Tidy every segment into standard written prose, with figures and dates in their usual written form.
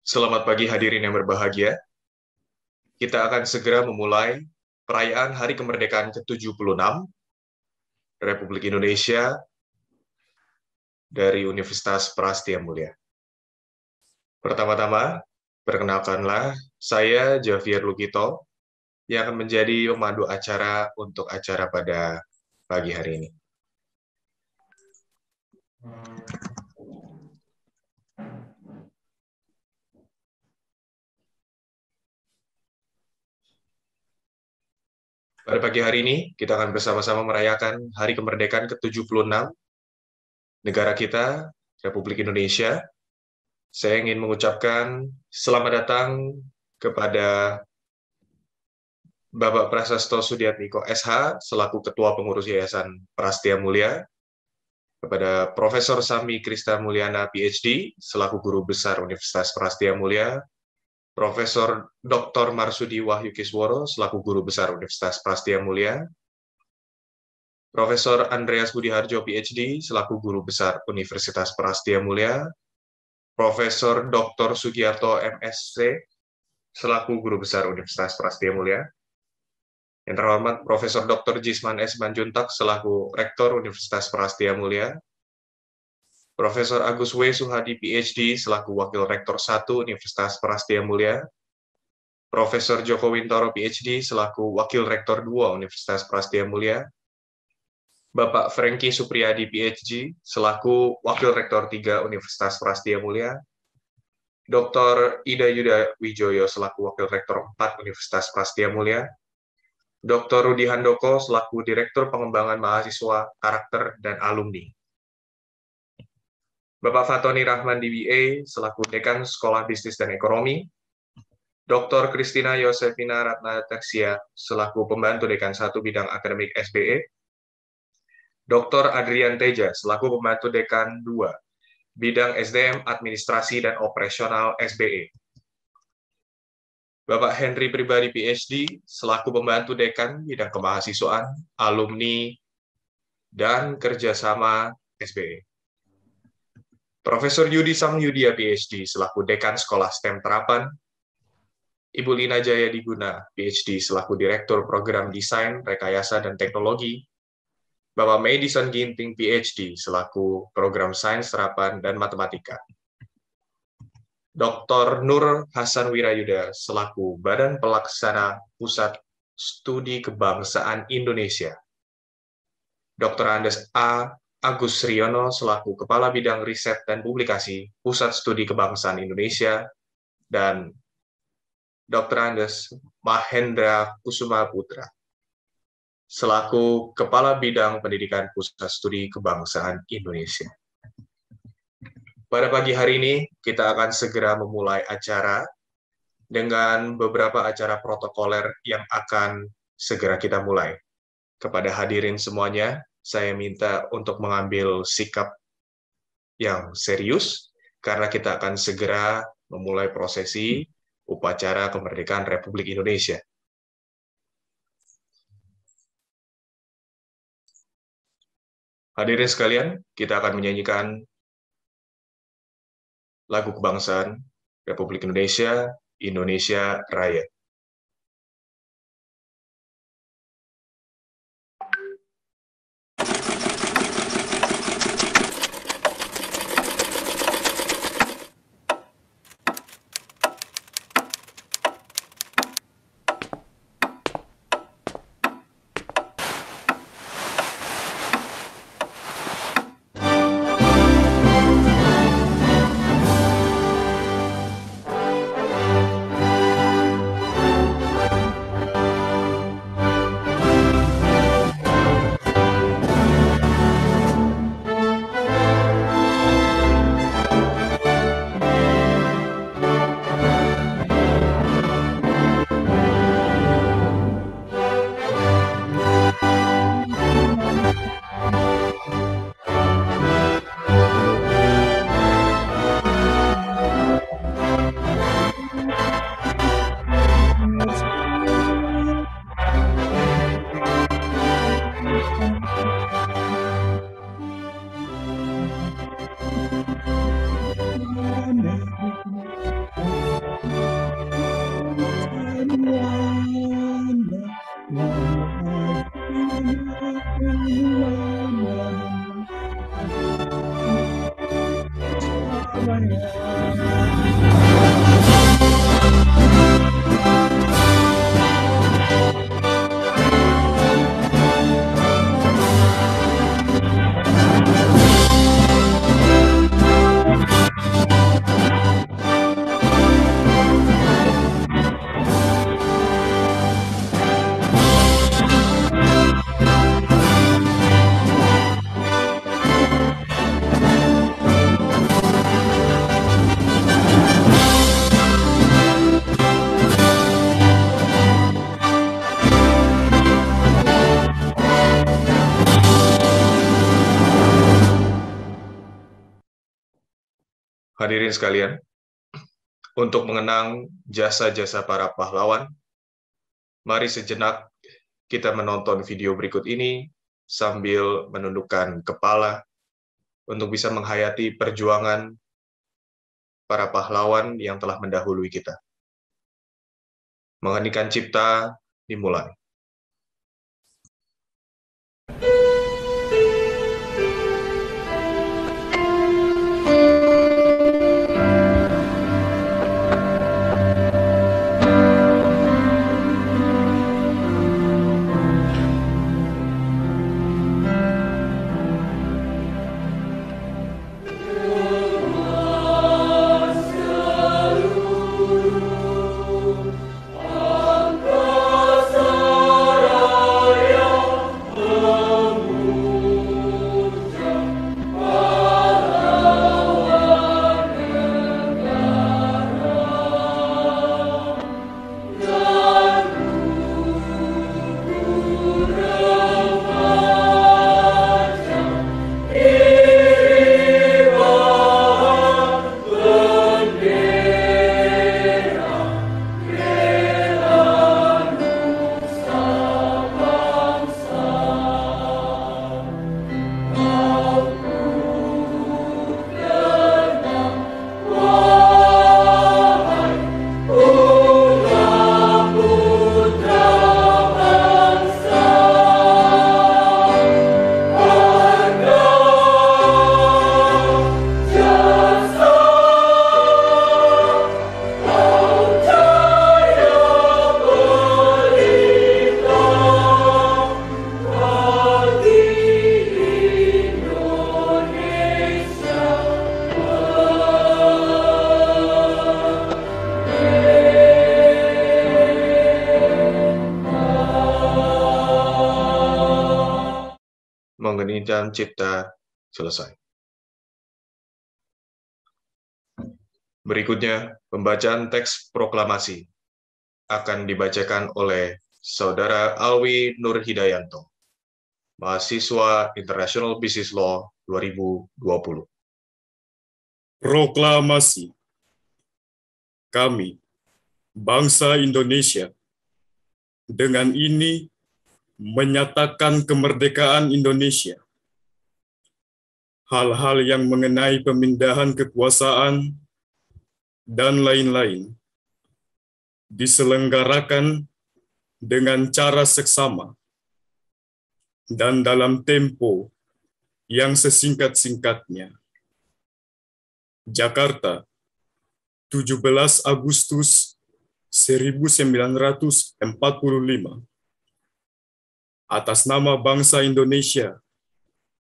Selamat pagi hadirin yang berbahagia. Kita akan segera memulai perayaan Hari Kemerdekaan ke-76 Republik Indonesia dari Universitas Prastia Mulia. Pertama-tama, perkenalkanlah saya Javier Lukito yang akan menjadi pemandu acara untuk acara pada pagi hari ini. Pada pagi hari ini, kita akan bersama-sama merayakan Hari Kemerdekaan ke-76 negara kita, Republik Indonesia. Saya ingin mengucapkan selamat datang kepada Bapak Prasasto Sudiatmiko SH, selaku Ketua Pengurus Yayasan Prastia Mulia, kepada Profesor Sami Krista Mulyana, PhD, selaku Guru Besar Universitas Prastia Mulia, Profesor Dr. Marsudi Wahyu Kisworo, selaku Guru Besar Universitas Prastia Mulia, Profesor Andreas Budi Harjo, PhD, selaku Guru Besar Universitas Prastia Mulia, Profesor Dr. Sugiarto, MSc, selaku Guru Besar Universitas Prastia Mulia, yang terhormat Profesor Dr. Jisman S. Manjuntak, selaku Rektor Universitas Prastia Mulia, Profesor Agus W. Suhadi, PhD, selaku Wakil Rektor 1 Universitas Prastia Mulia, Profesor Joko Wintoro, PhD, selaku Wakil Rektor 2 Universitas Prastia Mulia, Bapak Franky Supriyadi, PhD, selaku Wakil Rektor 3 Universitas Prastia Mulia, Dr. Ida Yuda Wijoyo, selaku Wakil Rektor 4 Universitas Prastia Mulia, Dr. Rudi Handoko, selaku Direktur Pengembangan Mahasiswa, Karakter, dan Alumni, Bapak Fatoni Rahman, DBA, selaku Dekan Sekolah Bisnis dan Ekonomi, Dr. Kristina Yosefina Ratnateksia, selaku Pembantu Dekan 1 Bidang Akademik SBE, Dr. Adrian Teja, selaku Pembantu Dekan 2 Bidang SDM, Administrasi, dan Operasional SBE, Bapak Henry Pribadi, PhD, selaku Pembantu Dekan Bidang Kemahasiswaan, Alumni, dan Kerjasama SBE, Profesor Yudi Sangyudia, PhD, selaku Dekan Sekolah STEM Terapan, Ibu Lina Jaya Diguna, PhD, selaku Direktur Program Desain, Rekayasa, dan Teknologi, Bapak Madison Ginting, PhD, selaku Program Sains Terapan dan Matematika, Dr. Nur Hasan Wirayuda, selaku Badan Pelaksana Pusat Studi Kebangsaan Indonesia, Dr. Andes A. Agus Riono, selaku Kepala Bidang Riset dan Publikasi Pusat Studi Kebangsaan Indonesia, dan Dr. Andes Mahendra Kusuma Putra, selaku Kepala Bidang Pendidikan Pusat Studi Kebangsaan Indonesia. Pada pagi hari ini, kita akan segera memulai acara dengan beberapa acara protokoler yang akan segera kita mulai. Kepada hadirin semuanya, saya minta untuk mengambil sikap yang serius, karena kita akan segera memulai prosesi upacara kemerdekaan Republik Indonesia. Hadirin sekalian, kita akan menyanyikan lagu kebangsaan Republik Indonesia, Indonesia Raya. Hadirin sekalian, untuk mengenang jasa-jasa para pahlawan, mari sejenak kita menonton video berikut ini sambil menundukkan kepala untuk bisa menghayati perjuangan para pahlawan yang telah mendahului kita. Mengheningkan cipta dimulai. Mengheningkan cipta selesai. Berikutnya, pembacaan teks proklamasi akan dibacakan oleh Saudara Alwi Nur Hidayanto, mahasiswa International Business Law 2020. Proklamasi. Kami, bangsa Indonesia, dengan ini menyatakan kemerdekaan Indonesia. Hal-hal yang mengenai pemindahan kekuasaan dan lain-lain diselenggarakan dengan cara seksama dan dalam tempo yang sesingkat-singkatnya. Jakarta, 17 Agustus 1945. Atas nama bangsa Indonesia,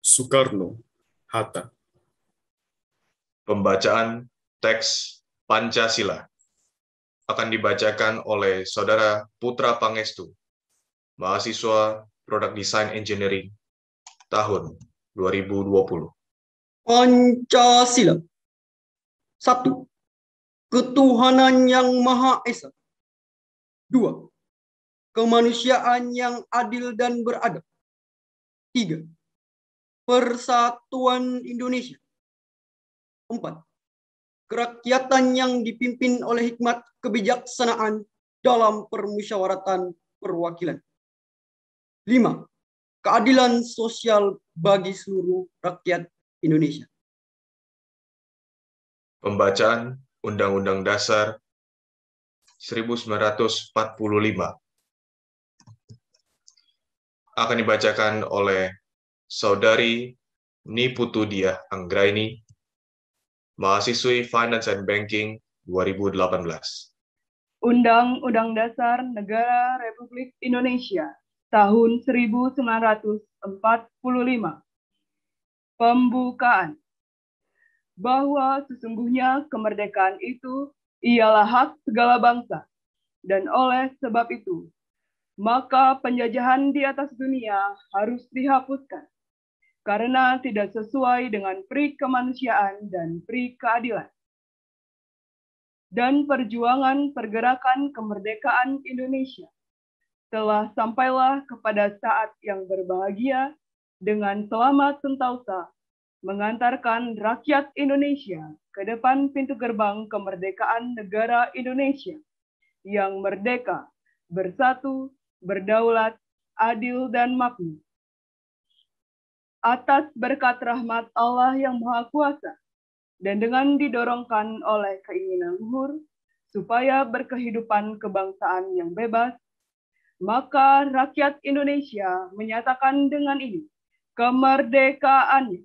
Soekarno-Hatta. Pembacaan teks Pancasila akan dibacakan oleh Saudara Putra Pangestu, mahasiswa Product Design Engineering tahun 2020. Pancasila. 1. Ketuhanan yang Maha Esa. 2. Kemanusiaan yang adil dan beradab. 3. Persatuan Indonesia. 4. Kerakyatan yang dipimpin oleh hikmat kebijaksanaan dalam permusyawaratan perwakilan. 5. Keadilan sosial bagi seluruh rakyat Indonesia. Pembacaan Undang-Undang Dasar 1945. Akan dibacakan oleh Saudari Niputudia Anggraini, mahasiswi Finance and Banking 2018. Undang-Undang Dasar Negara Republik Indonesia tahun 1945. Pembukaan. Bahwa sesungguhnya kemerdekaan itu ialah hak segala bangsa, dan oleh sebab itu, maka penjajahan di atas dunia harus dihapuskan, karena tidak sesuai dengan pri kemanusiaan dan pri keadilan. Dan perjuangan pergerakan kemerdekaan Indonesia telah sampailah kepada saat yang berbahagia dengan selamat sentosa mengantarkan rakyat Indonesia ke depan pintu gerbang kemerdekaan negara Indonesia yang merdeka, bersatu, berdaulat, adil, dan makmur. Atas berkat rahmat Allah yang Maha Kuasa, dan dengan didorongkan oleh keinginan luhur, supaya berkehidupan kebangsaan yang bebas, maka rakyat Indonesia menyatakan dengan ini kemerdekaannya.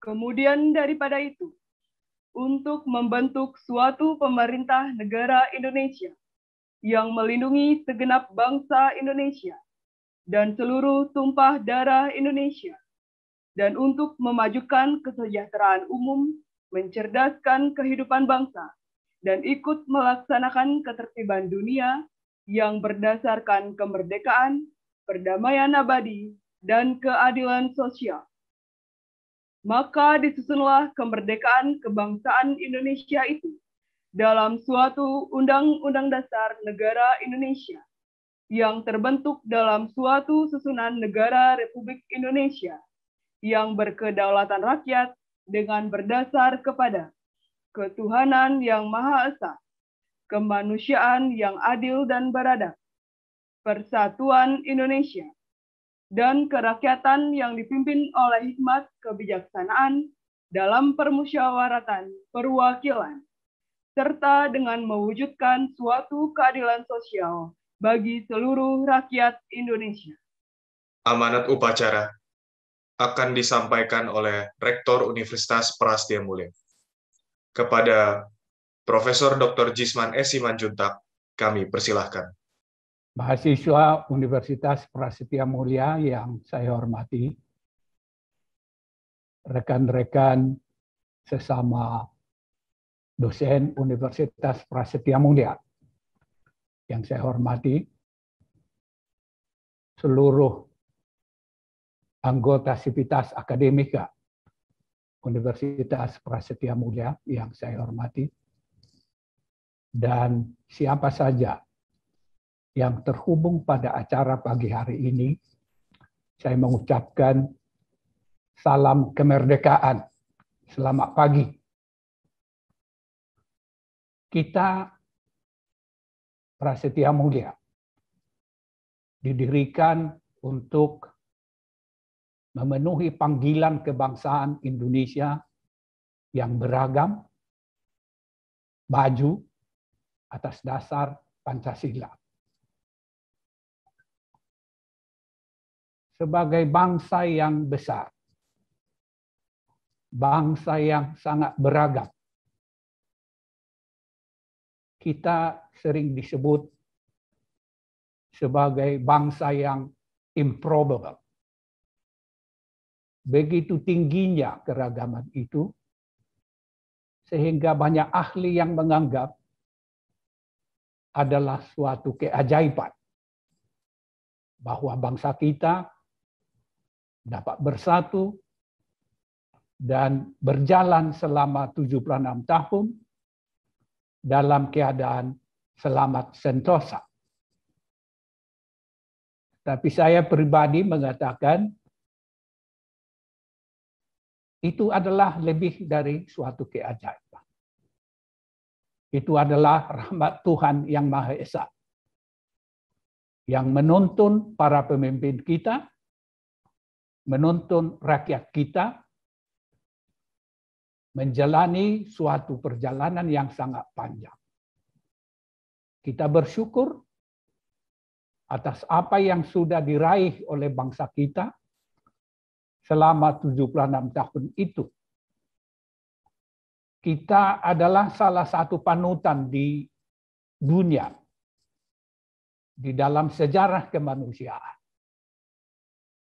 Kemudian daripada itu, untuk membentuk suatu pemerintah negara Indonesia yang melindungi segenap bangsa Indonesia dan seluruh tumpah darah Indonesia, dan untuk memajukan kesejahteraan umum, mencerdaskan kehidupan bangsa, dan ikut melaksanakan ketertiban dunia yang berdasarkan kemerdekaan, perdamaian abadi, dan keadilan sosial. Maka disusunlah kemerdekaan kebangsaan Indonesia itu dalam suatu Undang-Undang Dasar Negara Indonesia yang terbentuk dalam suatu susunan negara Republik Indonesia yang berkedaulatan rakyat dengan berdasar kepada ketuhanan yang Maha Esa, kemanusiaan yang adil dan beradab, persatuan Indonesia, dan kerakyatan yang dipimpin oleh hikmat kebijaksanaan dalam permusyawaratan perwakilan, serta dengan mewujudkan suatu keadilan sosial bagi seluruh rakyat Indonesia. Amanat upacara akan disampaikan oleh Rektor Universitas Prastia Mulia. Kepada Profesor Dr. Jisman S. Simanjuntak, kami persilahkan. Mahasiswa Universitas Prasetya Mulia yang saya hormati, rekan-rekan sesama dosen Universitas Prasetya Mulia yang saya hormati, seluruh anggota Sivitas Akademika Universitas Prasetya Mulia yang saya hormati, dan siapa saja yang terhubung pada acara pagi hari ini, saya mengucapkan salam kemerdekaan. Selamat pagi. Kita Prasetya Mulia didirikan untuk memenuhi panggilan kebangsaan Indonesia yang beragam, maju atas dasar Pancasila. Sebagai bangsa yang besar, bangsa yang sangat beragam, kita sering disebut sebagai bangsa yang improbable. Begitu tingginya keragaman itu, sehingga banyak ahli yang menganggap adalah suatu keajaiban bahwa bangsa kita dapat bersatu dan berjalan selama 76 tahun dalam keadaan selamat sentosa. Tapi saya pribadi mengatakan itu adalah lebih dari suatu keajaiban. Itu adalah rahmat Tuhan yang Maha Esa yang menuntun para pemimpin kita, menuntun rakyat kita menjalani suatu perjalanan yang sangat panjang. kita bersyukur atas apa yang sudah diraih oleh bangsa kita selama 76 tahun itu. Kita adalah salah satu panutan di dunia di dalam sejarah kemanusiaan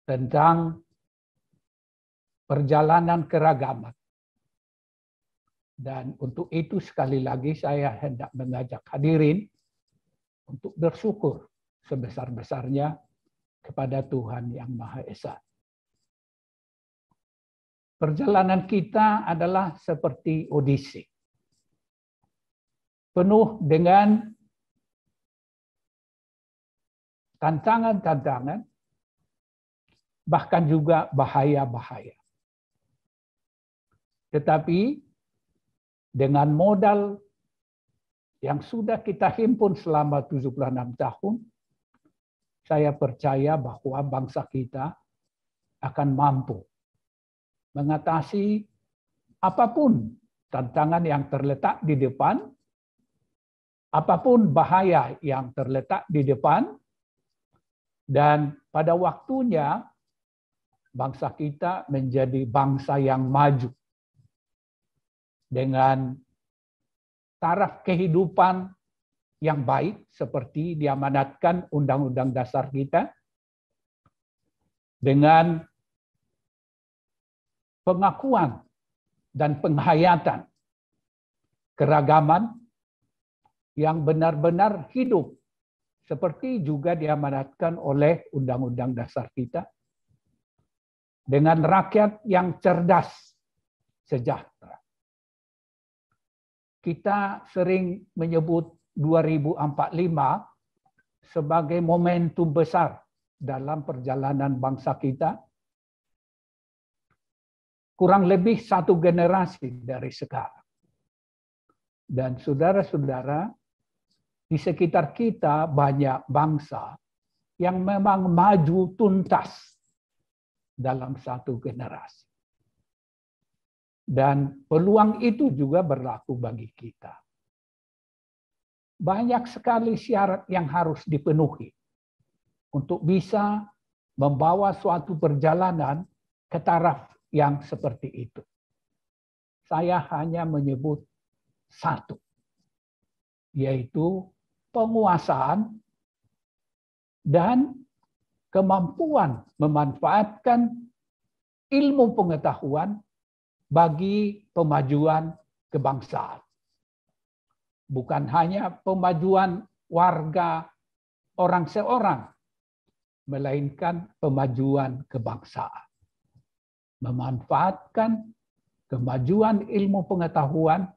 tentang perjalanan keragaman. Dan untuk itu sekali lagi saya hendak mengajak hadirin untuk bersyukur sebesar-besarnya kepada Tuhan Yang Maha Esa. Perjalanan kita adalah seperti Odyssey, penuh dengan tantangan-tantangan, bahkan juga bahaya-bahaya. Tetapi dengan modal yang sudah kita himpun selama 76 tahun, saya percaya bahwa bangsa kita akan mampu mengatasi apapun tantangan yang terletak di depan, apapun bahaya yang terletak di depan, dan pada waktunya bangsa kita menjadi bangsa yang maju dengan taraf kehidupan yang baik seperti diamanatkan Undang-Undang Dasar kita, dengan pengakuan dan penghayatan keragaman yang benar-benar hidup seperti juga diamanatkan oleh Undang-Undang Dasar kita, dengan rakyat yang cerdas, sejahtera. Kita sering menyebut 2045 sebagai momentum besar dalam perjalanan bangsa kita, kurang lebih satu generasi dari sekarang. Dan saudara-saudara, di sekitar kita banyak bangsa yang memang maju tuntas dalam satu generasi. Dan peluang itu juga berlaku bagi kita. Banyak sekali syarat yang harus dipenuhi untuk bisa membawa suatu perjalanan ke taraf yang seperti itu. Saya hanya menyebut satu, yaitu penguasaan dan kemampuan memanfaatkan ilmu pengetahuan bagi pemajuan kebangsaan. Bukan hanya pemajuan warga orang seorang, melainkan pemajuan kebangsaan. Memanfaatkan kemajuan ilmu pengetahuan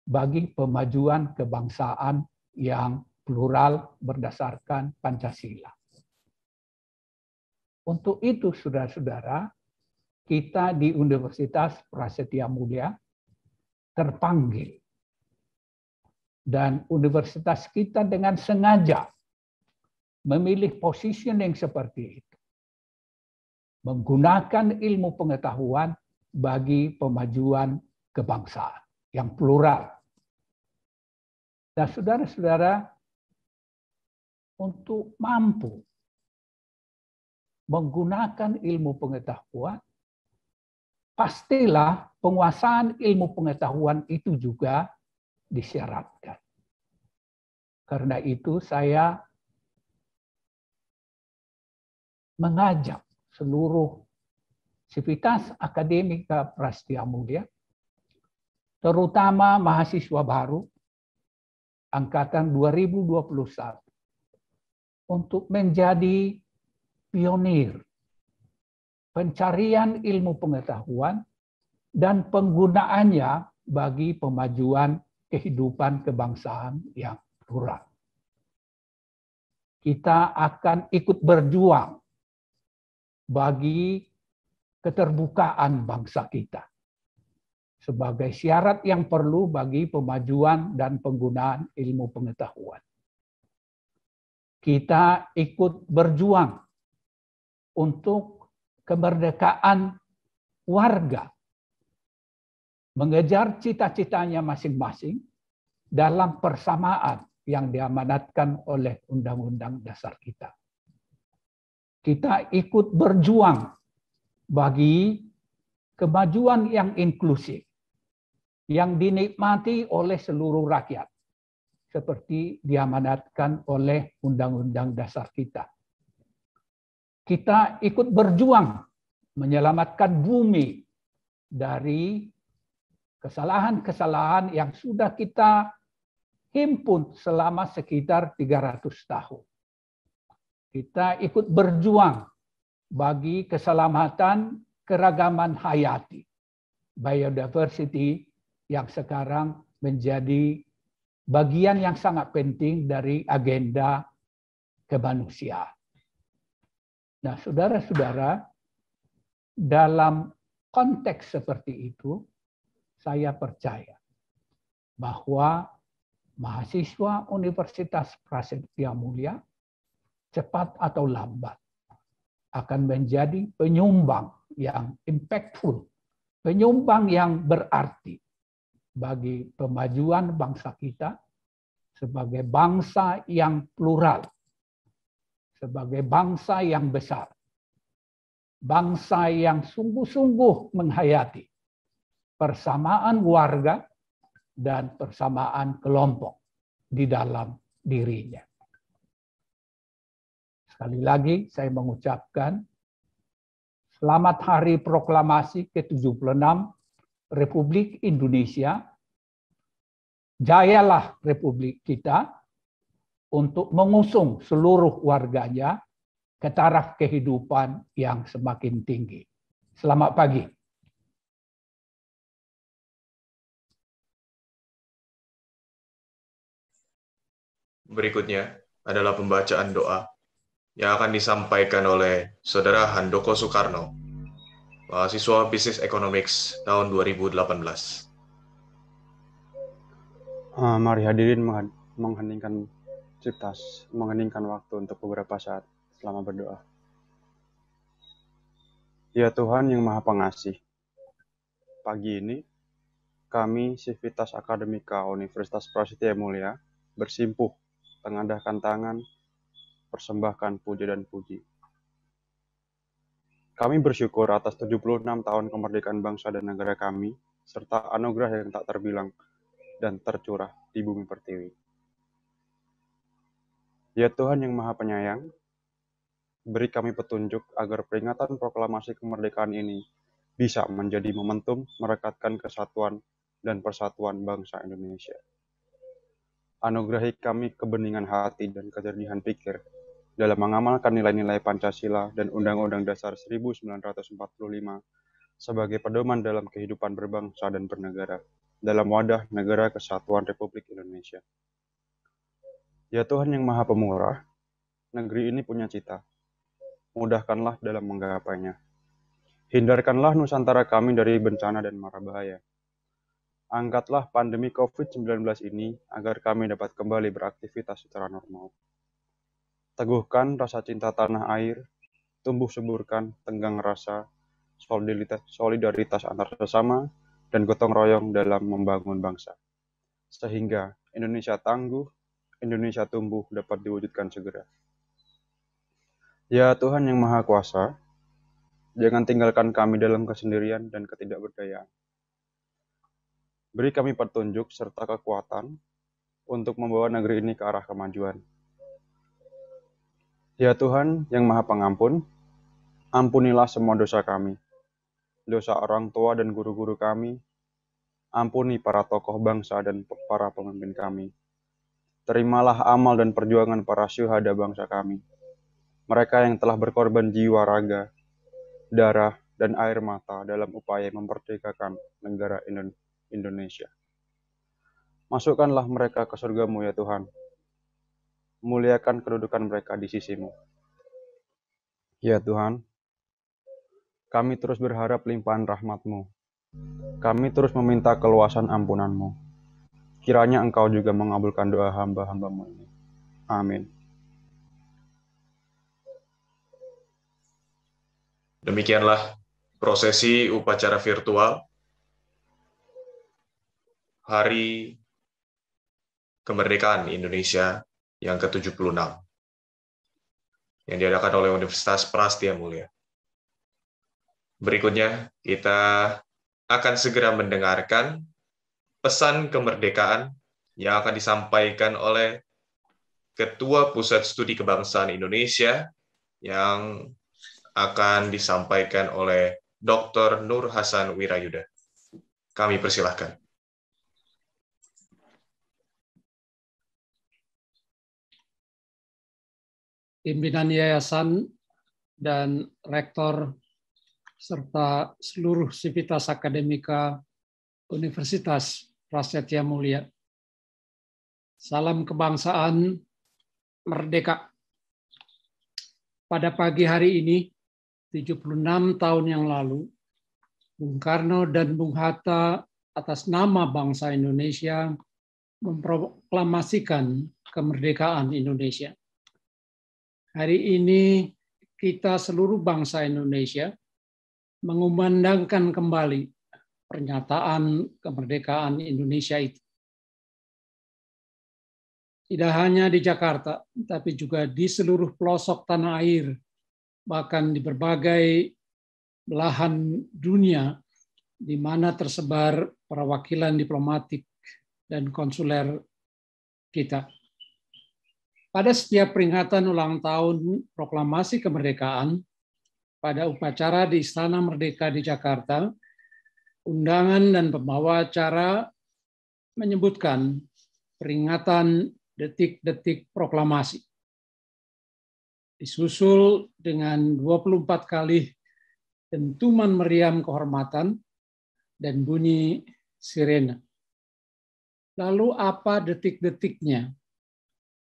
bagi pemajuan kebangsaan yang plural berdasarkan Pancasila. Untuk itu, saudara-saudara, kita di Universitas Prasetya Mulia terpanggil. Dan universitas kita dengan sengaja memilih positioning seperti itu. Menggunakan ilmu pengetahuan bagi pemajuan kebangsaan yang plural. Dan saudara-saudara, untuk mampu menggunakan ilmu pengetahuan, pastilah penguasaan ilmu pengetahuan itu juga disyaratkan. Karena itu saya mengajak seluruh sivitas akademika Prasetya Mulia, terutama mahasiswa baru angkatan 2021, untuk menjadi pionir pencarian ilmu pengetahuan dan penggunaannya bagi pemajuan kehidupan kebangsaan yang plural. Kita akan ikut berjuang bagi keterbukaan bangsa kita sebagai syarat yang perlu bagi pemajuan dan penggunaan ilmu pengetahuan. Kita ikut berjuang untuk kemerdekaan warga, mengejar cita-citanya masing-masing dalam persamaan yang diamanatkan oleh Undang-Undang Dasar kita. Kita ikut berjuang bagi kemajuan yang inklusif, yang dinikmati oleh seluruh rakyat, seperti diamanatkan oleh Undang-Undang Dasar kita. Kita ikut berjuang menyelamatkan bumi dari kesalahan-kesalahan yang sudah kita himpun selama sekitar 300 tahun. Kita ikut berjuang bagi keselamatan keragaman hayati, biodiversity, yang sekarang menjadi bagian yang sangat penting dari agenda kemanusiaan. Nah, saudara-saudara, dalam konteks seperti itu, saya percaya bahwa mahasiswa Universitas Prasetya Mulia cepat atau lambat akan menjadi penyumbang yang impactful, penyumbang yang berarti bagi kemajuan bangsa kita sebagai bangsa yang plural, sebagai bangsa yang besar, bangsa yang sungguh-sungguh menghayati persamaan warga dan persamaan kelompok di dalam dirinya. Sekali lagi saya mengucapkan selamat Hari Proklamasi ke-76 Republik Indonesia. Jayalah Republik kita untuk mengusung seluruh warganya ke taraf kehidupan yang semakin tinggi. Selamat pagi. Berikutnya adalah pembacaan doa yang akan disampaikan oleh Saudara Handoko Soekarno, mahasiswa Business Economics tahun 2018. Mari hadirin mengheningkan ciptas, mengheningkan waktu untuk beberapa saat selama berdoa. Ya Tuhan yang Maha Pengasih, pagi ini kami Civitas Akademika Universitas Prasetya Mulia bersimpuh, tengadahkan tangan, persembahkan puja dan puji. Kami bersyukur atas 76 tahun kemerdekaan bangsa dan negara kami, serta anugerah yang tak terbilang dan tercurah di bumi pertiwi. Ya Tuhan yang Maha Penyayang, beri kami petunjuk agar peringatan proklamasi kemerdekaan ini bisa menjadi momentum merekatkan kesatuan dan persatuan bangsa Indonesia. Anugerahi kami kebeningan hati dan kejernihan pikir dalam mengamalkan nilai-nilai Pancasila dan Undang-Undang Dasar 1945 sebagai pedoman dalam kehidupan berbangsa dan bernegara dalam wadah Negara Kesatuan Republik Indonesia. Ya Tuhan yang Maha Pemurah, negeri ini punya cita. Mudahkanlah dalam menggapainya. Hindarkanlah Nusantara kami dari bencana dan mara bahaya. Angkatlah pandemi COVID-19 ini agar kami dapat kembali beraktivitas secara normal. Teguhkan rasa cinta tanah air, tumbuh suburkan tenggang rasa, solidaritas antar sesama, dan gotong royong dalam membangun bangsa. Sehingga Indonesia tangguh, Indonesia tumbuh dapat diwujudkan segera. Ya Tuhan yang Maha Kuasa, jangan tinggalkan kami dalam kesendirian dan ketidakberdayaan. Beri kami petunjuk serta kekuatan untuk membawa negeri ini ke arah kemajuan. Ya Tuhan yang Maha Pengampun, ampunilah semua dosa kami, dosa orang tua dan guru-guru kami, ampuni para tokoh bangsa dan para pemimpin kami. Terimalah amal dan perjuangan para syuhada bangsa kami, mereka yang telah berkorban jiwa, raga, darah, dan air mata dalam upaya memerdekakan negara Indonesia. Masukkanlah mereka ke surga-Mu ya Tuhan. Muliakan kedudukan mereka di sisi-Mu. Ya Tuhan, kami terus berharap limpahan rahmat-Mu. Kami terus meminta keluasan ampunan-Mu. Kiranya Engkau juga mengabulkan doa hamba-hamba-Mu ini. Amin. Demikianlah prosesi upacara virtual Hari kemerdekaan Indonesia yang ke-76 yang diadakan oleh Universitas Prastia Mulia. Berikutnya, kita akan segera mendengarkan pesan kemerdekaan yang akan disampaikan oleh Ketua Pusat Studi Kebangsaan Indonesia yang akan disampaikan oleh Dr. Nur Hasan Wirayuda. Kami persilahkan. Pimpinan yayasan dan rektor serta seluruh sivitas akademika Universitas Prasetya Mulia. Salam kebangsaan merdeka. Pada pagi hari ini, 76 tahun yang lalu, Bung Karno dan Bung Hatta atas nama bangsa Indonesia memproklamasikan kemerdekaan Indonesia. Hari ini kita seluruh bangsa Indonesia mengumandangkan kembali pernyataan kemerdekaan Indonesia itu. Tidak hanya di Jakarta, tapi juga di seluruh pelosok tanah air, bahkan di berbagai belahan dunia di mana tersebar perwakilan diplomatik dan konsuler kita. Pada setiap peringatan ulang tahun proklamasi kemerdekaan, pada upacara di Istana Merdeka di Jakarta, undangan dan pembawa acara menyebutkan peringatan detik-detik proklamasi. Disusul dengan 24 kali dentuman meriam kehormatan dan bunyi sirene. Lalu apa detik-detiknya?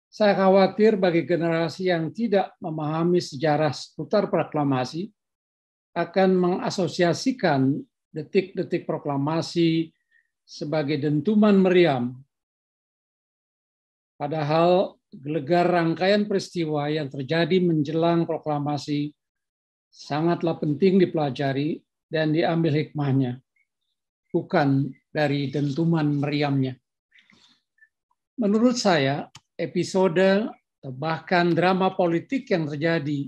Saya khawatir bagi generasi yang tidak memahami sejarah seputar proklamasi akan mengasosiasikan detik-detik proklamasi sebagai dentuman meriam. Padahal gelegar rangkaian peristiwa yang terjadi menjelang proklamasi sangatlah penting dipelajari dan diambil hikmahnya, bukan dari dentuman meriamnya. Menurut saya, episode atau bahkan drama politik yang terjadi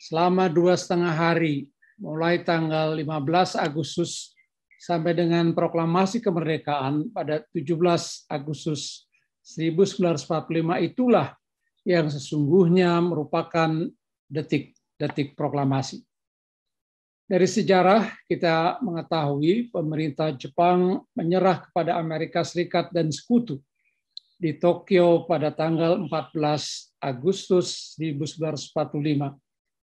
selama 2,5 hari, mulai tanggal 15 Agustus sampai dengan proklamasi kemerdekaan pada 17 Agustus 1945 itulah yang sesungguhnya merupakan detik-detik proklamasi. Dari sejarah kita mengetahui pemerintah Jepang menyerah kepada Amerika Serikat dan sekutu di Tokyo pada tanggal 14 Agustus 1945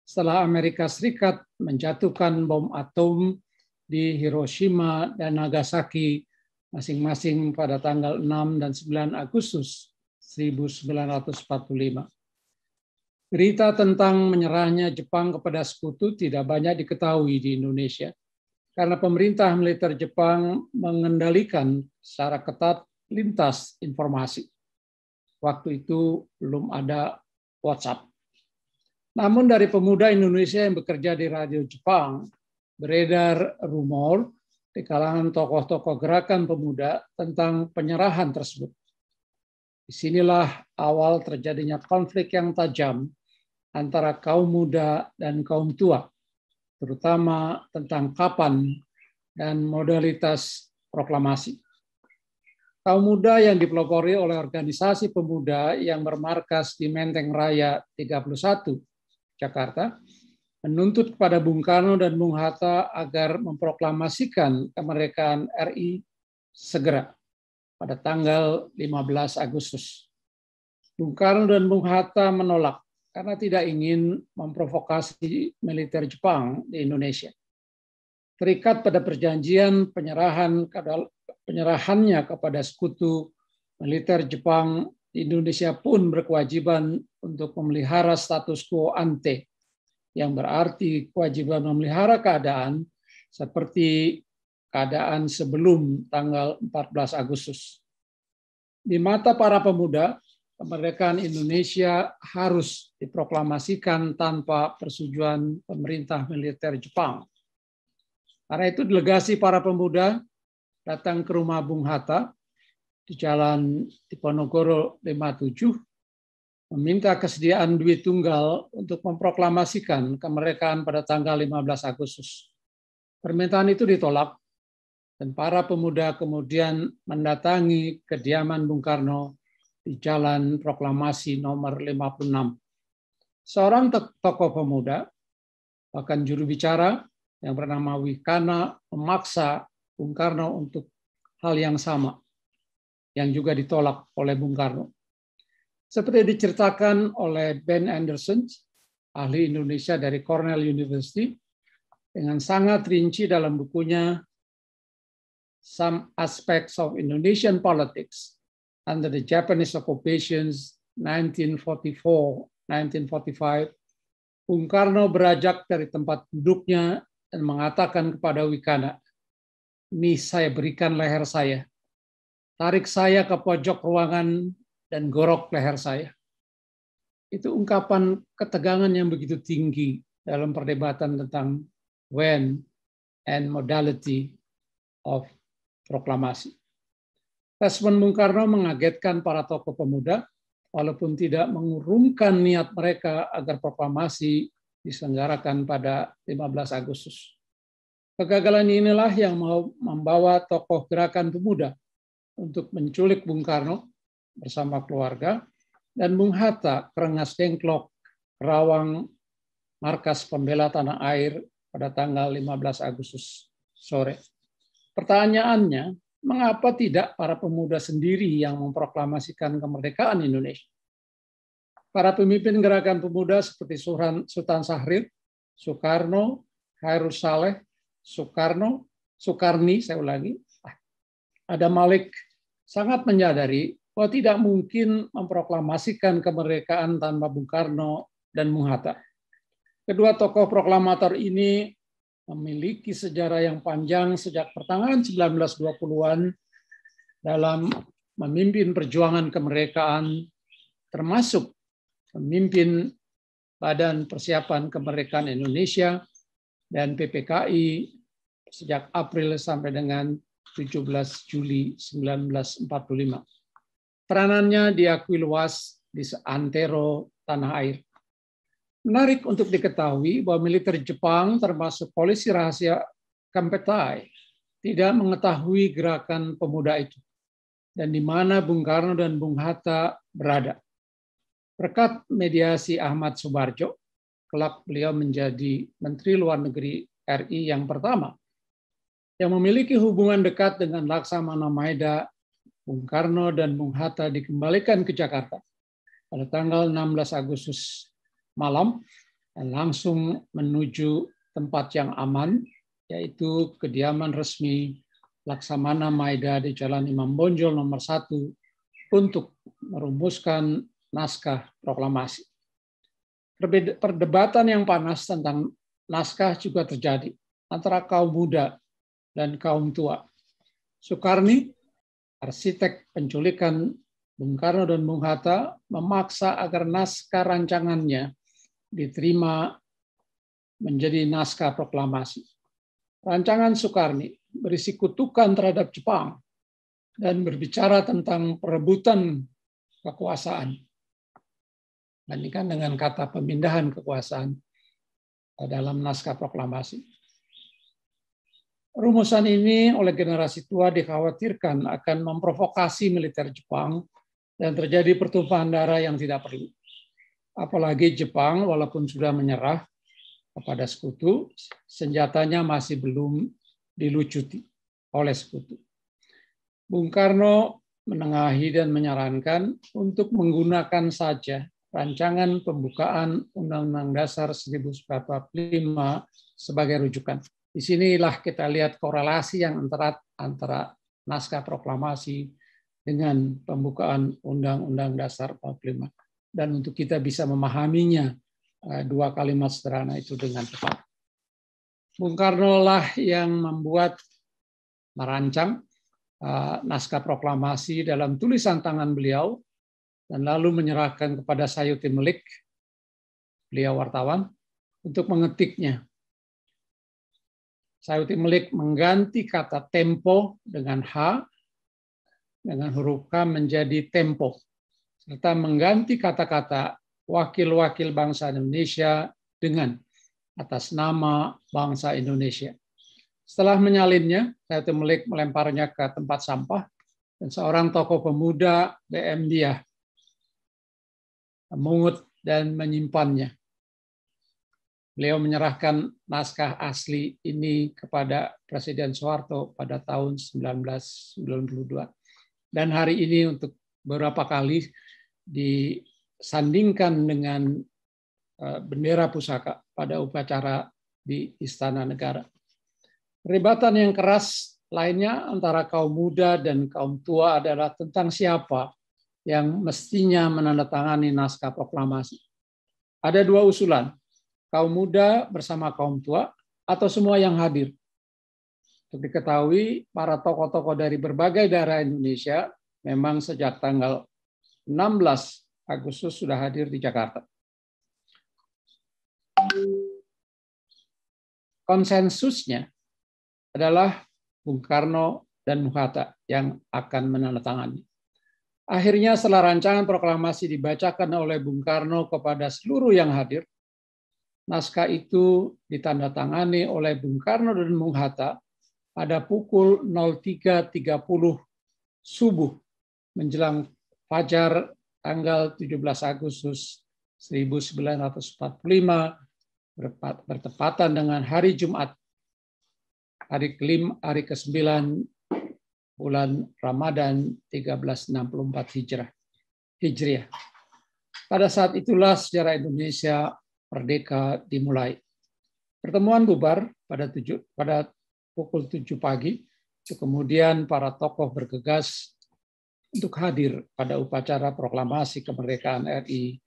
setelah Amerika Serikat menjatuhkan bom atom di Hiroshima dan Nagasaki masing-masing pada tanggal 6 dan 9 Agustus 1945. Berita tentang menyerahnya Jepang kepada sekutu tidak banyak diketahui di Indonesia karena pemerintah militer Jepang mengendalikan secara ketat lintas informasi. Waktu itu belum ada WhatsApp. Namun dari pemuda Indonesia yang bekerja di radio Jepang, beredar rumor di kalangan tokoh-tokoh gerakan pemuda tentang penyerahan tersebut. Disinilah awal terjadinya konflik yang tajam antara kaum muda dan kaum tua, terutama tentang kapan dan modalitas proklamasi. Kaum muda yang dipelopori oleh organisasi pemuda yang bermarkas di Menteng Raya 31, Jakarta, menuntut kepada Bung Karno dan Bung Hatta agar memproklamasikan kemerdekaan RI segera pada tanggal 15 Agustus. Bung Karno dan Bung Hatta menolak karena tidak ingin memprovokasi militer Jepang di Indonesia. Terikat pada perjanjian penyerahannya kepada sekutu, militer Jepang di Indonesia pun berkewajiban untuk memelihara status quo ante, yang berarti kewajiban memelihara keadaan seperti keadaan sebelum tanggal 14 Agustus. Di mata para pemuda, kemerdekaan Indonesia harus diproklamasikan tanpa persetujuan pemerintah militer Jepang. Karena itu delegasi para pemuda datang ke rumah Bung Hatta di Jalan Diponegoro 57 meminta kesediaan duit tunggal untuk memproklamasikan kemerdekaan pada tanggal 15 Agustus. Permintaan itu ditolak dan para pemuda kemudian mendatangi kediaman Bung Karno di Jalan Proklamasi nomor 56. Seorang tokoh pemuda, bahkan juru bicara yang bernama Wikana, memaksa Bung Karno untuk hal yang sama, yang juga ditolak oleh Bung Karno. Seperti diceritakan oleh Ben Anderson, ahli Indonesia dari Cornell University, dengan sangat rinci dalam bukunya Some Aspects of Indonesian Politics Under the Japanese Occupations 1944-1945, Bung Karno beranjak dari tempat duduknya dan mengatakan kepada Wikana, "Ini saya berikan leher saya. Tarik saya ke pojok ruangan dan gorok leher saya." Itu ungkapan ketegangan yang begitu tinggi dalam perdebatan tentang when and modality of proklamasi. Respon Bung Karno mengagetkan para tokoh pemuda, walaupun tidak mengurungkan niat mereka agar proklamasi diselenggarakan pada 15 Agustus. Kegagalan inilah yang mau membawa tokoh gerakan pemuda untuk menculik Bung Karno bersama keluarga dan Bung Hatta ke Rengas Dengklok, Kerawang, markas pembela tanah air pada tanggal 15 Agustus sore. Pertanyaannya, mengapa tidak para pemuda sendiri yang memproklamasikan kemerdekaan Indonesia? Para pemimpin gerakan pemuda seperti Sultan Syahrir, Soekarno, Khairul Saleh, Soekarni, Adam Malik sangat menyadari bahwa tidak mungkin memproklamasikan kemerdekaan tanpa Bung Karno dan Bung Hatta. Kedua tokoh proklamator ini memiliki sejarah yang panjang sejak pertengahan 1920-an dalam memimpin perjuangan kemerdekaan, termasuk memimpin Badan Persiapan Kemerdekaan Indonesia dan PPKI sejak April sampai dengan 17 Juli 1945. Peranannya diakui luas di seantero tanah air. Menarik untuk diketahui bahwa militer Jepang termasuk polisi rahasia Kempeitai tidak mengetahui gerakan pemuda itu dan di mana Bung Karno dan Bung Hatta berada. Berkat mediasi Ahmad Subarjo, kelak beliau menjadi Menteri Luar Negeri RI yang pertama yang memiliki hubungan dekat dengan Laksamana Maeda. Bung Karno dan Bung Hatta dikembalikan ke Jakarta pada tanggal 16 Agustus malam dan langsung menuju tempat yang aman, yaitu kediaman resmi Laksamana Maeda di Jalan Imam Bonjol nomor 1 untuk merumuskan naskah proklamasi. Perdebatan yang panas tentang naskah juga terjadi antara kaum muda dan kaum tua. Soekarni, arsitek penculikan Bung Karno dan Bung Hatta, memaksa agar naskah rancangannya diterima menjadi naskah proklamasi. Rancangan Soekarni berisi kutukan terhadap Jepang dan berbicara tentang perebutan kekuasaan. Bandingkan dengan kata pemindahan kekuasaan dalam naskah proklamasi. Rumusan ini oleh generasi tua dikhawatirkan akan memprovokasi militer Jepang dan terjadi pertumpahan darah yang tidak perlu. Apalagi Jepang walaupun sudah menyerah kepada sekutu, senjatanya masih belum dilucuti oleh sekutu. Bung Karno menengahi dan menyarankan untuk menggunakan saja rancangan pembukaan Undang-Undang Dasar 1945 sebagai rujukan. Di sinilah kita lihat korelasi yang antara naskah proklamasi dengan pembukaan Undang-Undang Dasar 45. Dan untuk kita bisa memahaminya, dua kalimat sederhana itu dengan tepat. Bung Karno lah yang merancang naskah proklamasi dalam tulisan tangan beliau dan lalu menyerahkan kepada Sayuti Melik, beliau wartawan, untuk mengetiknya. Sayuti Melik mengganti kata tempo dengan H dengan huruf K menjadi tempo, serta mengganti kata-kata wakil-wakil bangsa Indonesia dengan atas nama bangsa Indonesia. Setelah menyalinnya, saya melemparnya ke tempat sampah, dan seorang tokoh pemuda BM dia memungut dan menyimpannya. Beliau menyerahkan naskah asli ini kepada Presiden Soeharto pada tahun 1992. Dan hari ini untuk beberapa kali disandingkan dengan bendera pusaka pada upacara di Istana Negara. Perdebatan yang keras lainnya antara kaum muda dan kaum tua adalah tentang siapa yang mestinya menandatangani naskah proklamasi. Ada dua usulan, kaum muda bersama kaum tua atau semua yang hadir. Untuk diketahui, para tokoh-tokoh dari berbagai daerah Indonesia memang sejak tanggal 16 Agustus sudah hadir di Jakarta. Konsensusnya adalah Bung Karno dan Bung Hatta yang akan menandatangani. Akhirnya setelah rancangan proklamasi dibacakan oleh Bung Karno kepada seluruh yang hadir, naskah itu ditandatangani oleh Bung Karno dan Bung Hatta pada pukul 03.30 subuh menjelang fajar tanggal 17 Agustus 1945 bertepatan dengan hari Jumat, hari ke-9 bulan Ramadan 1364 Hijriah. Pada saat itulah sejarah Indonesia merdeka dimulai. Pertemuan bubar pada pukul 7 pagi. Kemudian para tokoh bergegas untuk hadir pada upacara proklamasi kemerdekaan RI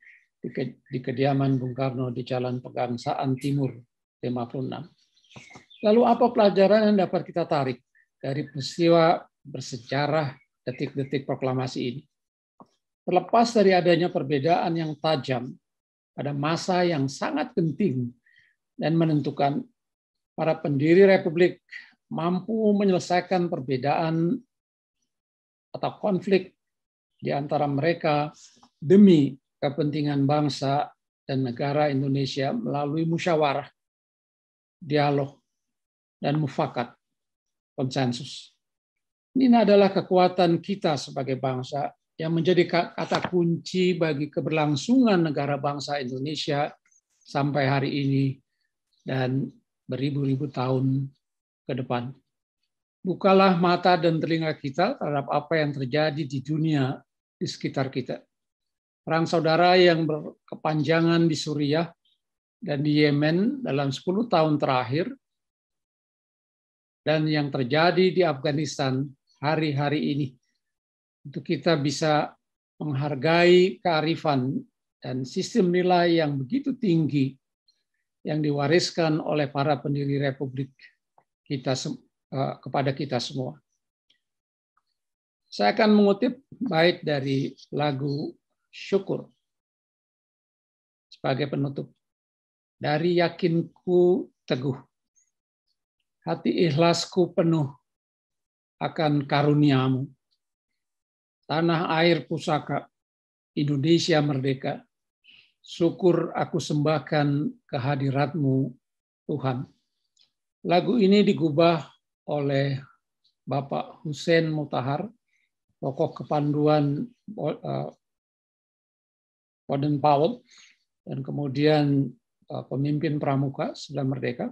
di kediaman Bung Karno di Jalan Pegangsaan Timur 56. Lalu apa pelajaran yang dapat kita tarik dari peristiwa bersejarah detik-detik proklamasi ini? Terlepas dari adanya perbedaan yang tajam pada masa yang sangat penting dan menentukan, para pendiri Republik mampu menyelesaikan perbedaan atau konflik di antara mereka demi kepentingan bangsa dan negara Indonesia melalui musyawarah, dialog, dan mufakat, konsensus. Ini adalah kekuatan kita sebagai bangsa yang menjadi kata kunci bagi keberlangsungan negara bangsa Indonesia sampai hari ini dan beribu-ribu tahun ke depan. Bukalah mata dan telinga kita terhadap apa yang terjadi di dunia di sekitar kita. Perang saudara yang berkepanjangan di Suriah dan di Yemen dalam 10 tahun terakhir, dan yang terjadi di Afghanistan hari-hari ini. Untuk kita bisa menghargai kearifan dan sistem nilai yang begitu tinggi yang diwariskan oleh para pendiri Republik kita kepada kita semua. Saya akan mengutip bait dari lagu Syukur sebagai penutup. Dari yakinku teguh, hati ikhlasku penuh akan karuniamu. Tanah air pusaka, Indonesia merdeka. Syukur aku sembahkan kehadiratmu, Tuhan. Lagu ini digubah oleh Bapak Hussein Mutahar, tokoh kepanduan Baden Powell, dan kemudian pemimpin pramuka setelah merdeka.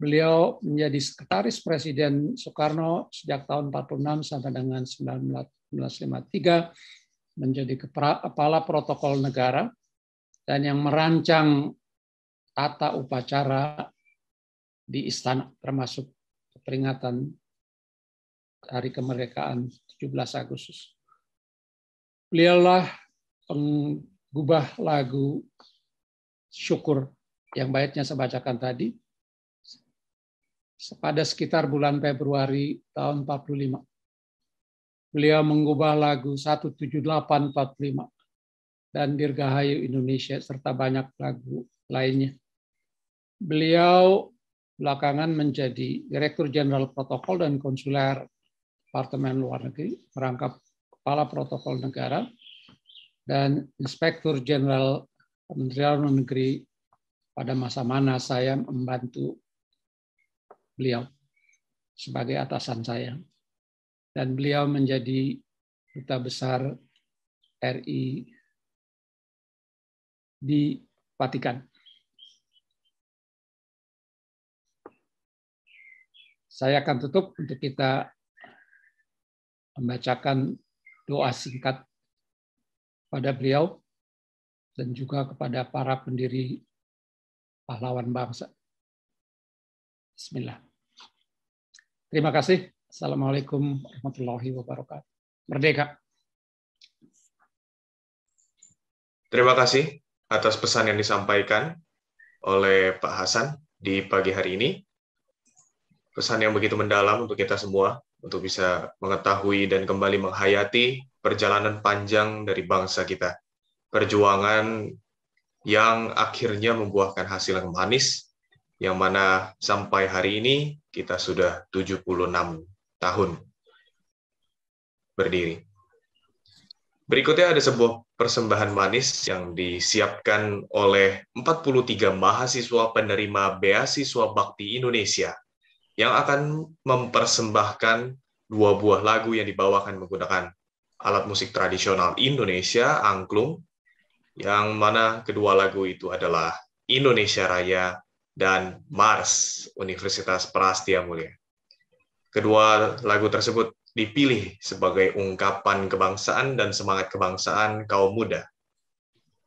Beliau menjadi sekretaris Presiden Soekarno sejak tahun 46 sampai dengan 1953, menjadi kepala protokol negara, dan yang merancang tata upacara di istana, termasuk peringatan Hari Kemerdekaan 17 Agustus. Beliaulah penggubah lagu Syukur yang baitnya saya bacakan tadi pada sekitar bulan Februari tahun 45. Beliau mengubah lagu 17845 dan Dirgahayu Indonesia serta banyak lagu lainnya. Beliau belakangan menjadi Direktur Jenderal Protokol dan Konsuler Departemen Luar Negeri, merangkap Kepala Protokol Negara, dan Inspektur Jenderal Kementerian Luar Negeri pada masa mana saya membantu beliau sebagai atasan saya. Dan beliau menjadi Duta Besar RI di Vatikan. Saya akan tutup untuk kita membacakan doa singkat pada beliau dan juga kepada para pendiri pahlawan bangsa. Bismillah. Terima kasih. Assalamualaikum warahmatullahi wabarakatuh. Merdeka. Terima kasih atas pesan yang disampaikan oleh Pak Hasan di pagi hari ini. Pesan yang begitu mendalam untuk kita semua, untuk bisa mengetahui dan kembali menghayati perjalanan panjang dari bangsa kita. Perjuangan yang akhirnya membuahkan hasil yang manis, yang mana sampai hari ini kita sudah 76 tahun berdiri. Berikutnya ada sebuah persembahan manis yang disiapkan oleh 43 mahasiswa penerima beasiswa Bakti Indonesia yang akan mempersembahkan 2 buah lagu yang dibawakan menggunakan alat musik tradisional Indonesia, angklung, yang mana kedua lagu itu adalah Indonesia Raya dan Mars Universitas Prastia Mulia. Kedua lagu tersebut dipilih sebagai ungkapan kebangsaan dan semangat kebangsaan kaum muda,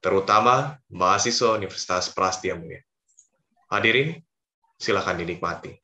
terutama mahasiswa Universitas Prastia Mulia. Hadirin, silakan dinikmati.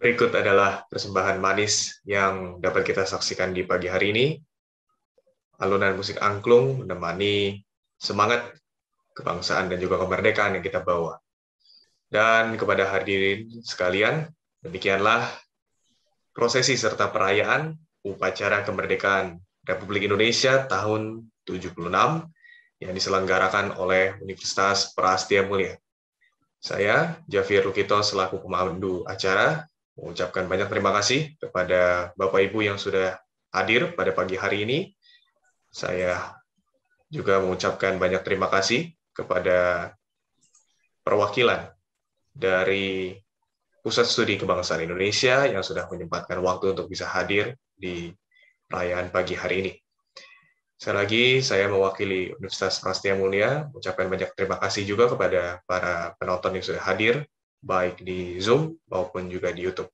Berikut adalah persembahan manis yang dapat kita saksikan di pagi hari ini. Alunan musik angklung menemani semangat kebangsaan dan juga kemerdekaan yang kita bawa. Dan kepada hadirin sekalian, demikianlah prosesi serta perayaan upacara kemerdekaan Republik Indonesia tahun 76 yang diselenggarakan oleh Universitas Prastia Mulia. Saya, Javier Lukito, selaku pemandu acara, mengucapkan banyak terima kasih kepada Bapak Ibu yang sudah hadir pada pagi hari ini. Saya juga mengucapkan banyak terima kasih kepada perwakilan dari Pusat Studi Kebangsaan Indonesia yang sudah menyempatkan waktu untuk bisa hadir di perayaan pagi hari ini. Sekali lagi, saya mewakili Universitas Prasetya Mulia, mengucapkan banyak terima kasih juga kepada para penonton yang sudah hadir, baik di Zoom maupun juga di YouTube.